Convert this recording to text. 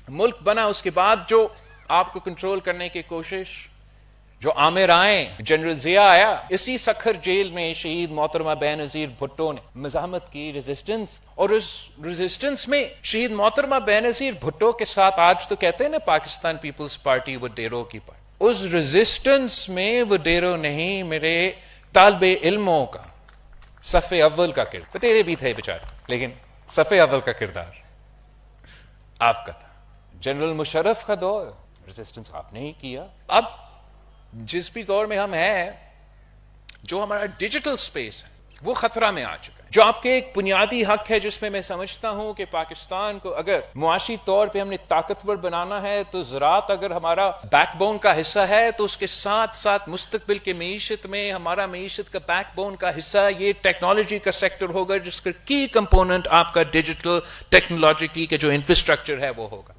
ملک بنا اس کے بعد جو آپ کو کنٹرول کرنے کی کوشش، جو عامر آئے، جنرل ضیاء آیا، اسی سکھر جیل میں شہید محترمہ بے نظیر بھٹو نے مزاحمت کی، ریزسٹنس، اور اس ریزسٹنس میں شہید محترمہ بے نظیر بھٹو کے ساتھ آج تو کہتے ہیں نا پاکستان پیپلز پارٹی وہ ڈیرو کی پارٹی، اس ریزسٹنس میں وہ ڈیرو نہیں، میرے طالب علموں کا صف اول کا کردار، تیرے بھی تھے بیچارے لیکن صف اول کا کردار آپ کا تھا۔ جنرل مشرف کا دور، ریزسٹنس آپ نے ہی کیا۔ اب جس بھی دور میں ہم ہیں، جو ہمارا ڈیجیٹل سپیس ہے وہ خطرہ میں آ چکا ہے، جو آپ کے ایک بنیادی حق ہے، جس میں میں سمجھتا ہوں کہ پاکستان کو اگر معاشی طور پہ ہم نے طاقتور بنانا ہے تو زراعت اگر ہمارا بیک بون کا حصہ ہے تو اس کے ساتھ ساتھ مستقبل کے معیشت میں ہمارا معیشت کا بیک بون کا حصہ یہ ٹیکنالوجی کا سیکٹر ہوگا، جس کا کی کمپوننٹ آپ کا ڈیجیٹل ٹیکنالوجی کی جو انفراسٹرکچر ہے وہ ہوگا۔